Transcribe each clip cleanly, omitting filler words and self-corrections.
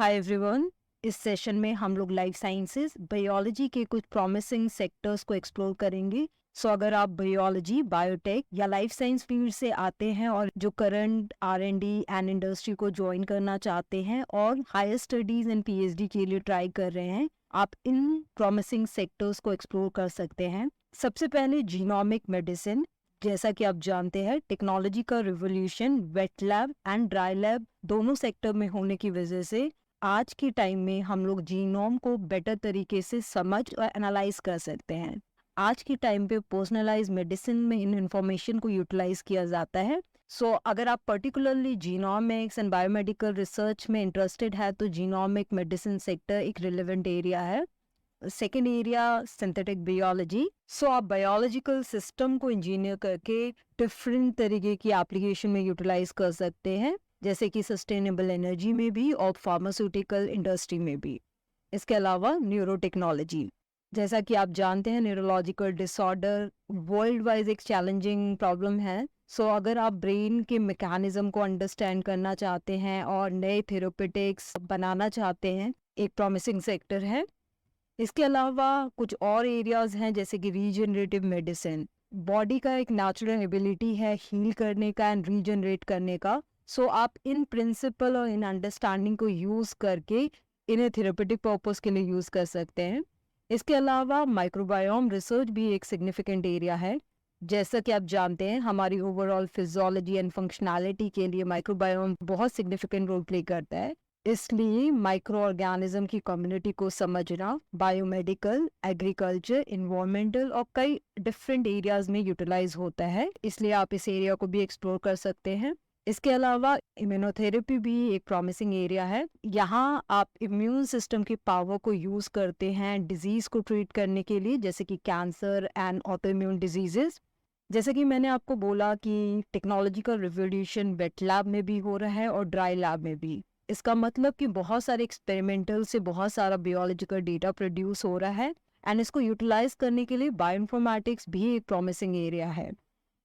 Hi everyone. इस session में हम लोग लाइफ साइंसेज बायोलॉजी के कुछ प्रॉमिसिंग सेक्टर्स को एक्सप्लोर करेंगे। अगर आप बायोलॉजी, बायोटेक या लाइफ साइंस फील्ड से आते हैं और जो करंट R&D एंड इंडस्ट्री को ज्वाइन करना चाहते हैं और हायर स्टडीज एंड PhD के लिए ट्राई कर रहे हैं, आप इन प्रॉमिसिंग सेक्टर्स को एक्सप्लोर कर सकते हैं। सबसे पहले जीनोमिक मेडिसिन। जैसा कि आप जानते हैं, टेक्नोलॉजी का revolution wet lab and dry lab दोनों सेक्टर में होने की वजह से आज के टाइम में हम लोग जीनोम को बेटर तरीके से समझ और एनालाइज कर सकते हैं। आज के टाइम पे पर्सनलाइज मेडिसिन में इन इंफॉर्मेशन को यूटिलाइज किया जाता है। अगर आप particularly genomics and biomedical research में इंटरेस्टेड है तो जीनोमिक मेडिसिन सेक्टर एक रिलेवेंट एरिया है। Second area synthetic biology. आप बायोलॉजिकल सिस्टम को इंजीनियर करके डिफरेंट तरीके की एप्लीकेशन में यूटिलाइज कर सकते हैं, जैसे कि सस्टेनेबल एनर्जी में भी और फार्मास्यूटिकल इंडस्ट्री में भी। इसके अलावा न्यूरोटेक्नोलॉजी। जैसा कि आप जानते हैं, न्यूरोलॉजिकल डिसऑर्डर वर्ल्ड वाइज एक चैलेंजिंग प्रॉब्लम है। अगर आप ब्रेन के मैकेनिज्म को अंडरस्टैंड करना चाहते हैं और नए थेरेपेटिक्स बनाना चाहते हैं, एक प्रॉमिसिंग सेक्टर है। इसके अलावा कुछ और एरियाज हैं, जैसे कि रीजनरेटिव मेडिसिन। बॉडी का एक नेचुरल एबिलिटी है हील करने का एंड रीजनरेट करने का। आप इन प्रिंसिपल और इन अंडरस्टैंडिंग को यूज करके इन्हें थेरेपेटिक पर्पस के लिए यूज कर सकते हैं। इसके अलावा माइक्रोबायोम रिसर्च भी एक सिग्निफिकेंट एरिया है। जैसा कि आप जानते हैं, हमारी ओवरऑल फिजियोलॉजी एंड फंक्शनैलिटी के लिए माइक्रोबायोम बहुत सिग्निफिकेंट रोल प्ले करता है। इसलिए माइक्रो ऑर्गेनिज्म की कम्युनिटी को समझना बायोमेडिकल, एग्रीकल्चर, इन्वायरमेंटल और कई डिफरेंट एरियाज में यूटिलाइज होता है। इसलिए आप इस एरिया को भी एक्सप्लोर कर सकते हैं। इसके अलावा इम्यूनोथेरेपी भी एक प्रॉमिसिंग एरिया है। यहाँ आप इम्यून सिस्टम की पावर को यूज करते हैं डिजीज को ट्रीट करने के लिए, जैसे कि कैंसर एंड ऑटोइम्यून डिजीजेस। जैसे कि मैंने आपको बोला कि टेक्नोलॉजी का रिवोल्यूशन वेट लैब में भी हो रहा है और ड्राई लैब में भी। इसका मतलब कि बहुत सारे एक्सपेरिमेंटल से बहुत सारा बायोलॉजिकल डेटा प्रोड्यूस हो रहा है एंड इसको यूटिलाइज करने के लिए बायोइन्फॉर्मेटिक्स भी एक प्रॉमिसिंग एरिया है।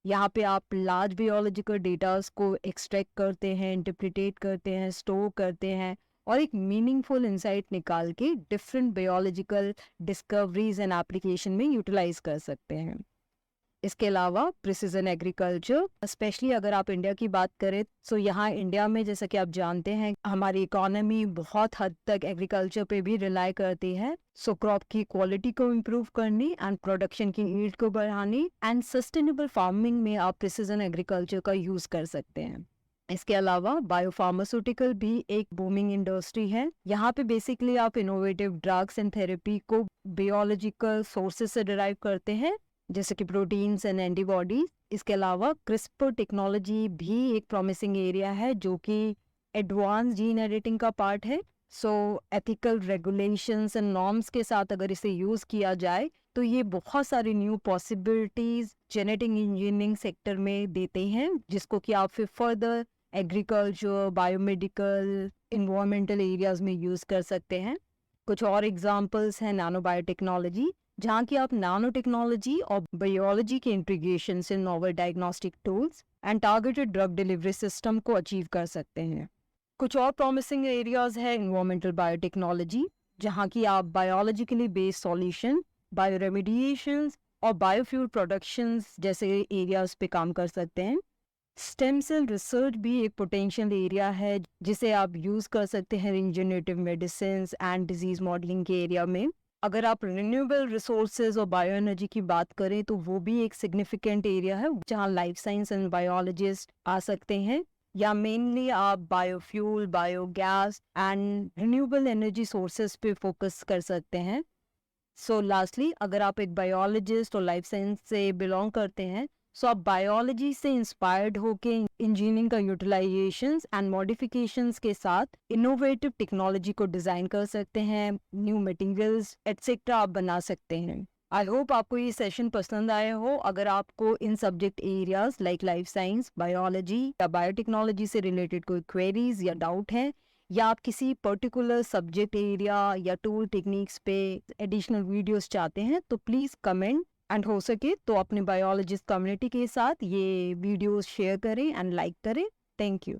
यहाँ पे आप लार्ज बायोलॉजिकल डेटास को एक्सट्रैक्ट करते हैं, इंटरप्रिटेट करते हैं, स्टोर करते हैं और एक मीनिंगफुल इंसाइट निकाल के different biological discoveries and application में यूटिलाइज कर सकते हैं। इसके अलावा प्रिसीजन एग्रीकल्चर, स्पेशली अगर आप इंडिया की बात करें यहाँ इंडिया में, जैसा कि आप जानते हैं, हमारी इकोनॉमी बहुत हद तक एग्रीकल्चर पे भी रिलाई करती है। क्रॉप की क्वालिटी को इम्प्रूव करनी एंड प्रोडक्शन की यील्ड को बढ़ानी एंड सस्टेनेबल फार्मिंग में आप प्रिसीजन एग्रीकल्चर का यूज कर सकते हैं। इसके अलावा बायोफार्मास्यूटिकल भी एक बूमिंग इंडस्ट्री है। यहाँ पे बेसिकली आप इनोवेटिव ड्रग्स एंड थेरेपी को बायोलॉजिकल सोर्सेज से डिराइव करते हैं, जैसे कि प्रोटीन्स एंड एंटीबॉडीज। इसके अलावा क्रिस्पर टेक्नोलॉजी भी एक प्रॉमिसिंग एरिया है, जो कि एडवांस जीन एडिटिंग का पार्ट है। एथिकल रेगुलेशंस एंड नॉर्म्स के साथ अगर इसे यूज किया जाए तो ये बहुत सारी new possibilities genetic engineering sector में देते हैं, जिसको कि आप फिर further agriculture, biomedical, environmental areas में यूज कर सकते हैं। कुछ और एग्जांपल्स हैं नैनो बायोटेक्नोलॉजी, जहाँ की आप नैनो टेक्नोलॉजी और बायोलॉजी के इंटीग्रेशन से novel diagnostic tools and targeted drug delivery system को अचीव कर सकते हैं। कुछ और प्रॉमिसिंग एरियाज है इन्वायरमेंटल बायोटेक्नोलॉजी, जहाँ की आप बायोलॉजिकली बेस्ड सॉल्यूशन, बायोरेमिडिएशन और बायोफ्यूल प्रोडक्शंस जैसे एरियाज पे काम कर सकते हैं। स्टेम सेल रिसर्च भी एक पोटेंशियल एरिया है, जिसे आप यूज कर सकते हैं regenerative medicine and disease modelling के एरिया में। अगर आप रिन्यूएबल रिसोर्सेज और बायो एनर्जी की बात करें तो वो भी एक सिग्निफिकेंट एरिया है, जहाँ लाइफ साइंस एंड बायोलॉजिस्ट आ सकते हैं। या मेनली आप biofuel, biogas and renewable energy sources पे फोकस कर सकते हैं। लास्टली, अगर आप एक बायोलॉजिस्ट और लाइफ साइंस से बिलोंग करते हैं, आप बायोलॉजी से इंस्पायर्ड होके इंजीनियरिंग का यूटिलाइजेशन एंड मॉडिफिकेशंस के साथ इनोवेटिव टेक्नोलॉजी को डिजाइन कर सकते हैं, न्यू मटेरियल्स एटसेट्रा आप बना सकते हैं। आई होप आपको ये सेशन पसंद आया हो। अगर आपको इन subject areas like life science, biology या बायोटेक्नोलॉजी से रिलेटेड कोई क्वेरीज या डाउट है, या आप किसी पर्टिकुलर सब्जेक्ट एरिया या टूल टेक्निक्स पे एडिशनल वीडियोस चाहते हैं, तो प्लीज कमेंट एंड हो सके तो अपने बायोलॉजिस्ट कम्युनिटी के साथ ये वीडियोस शेयर करें एंड लाइक करें। Thank you.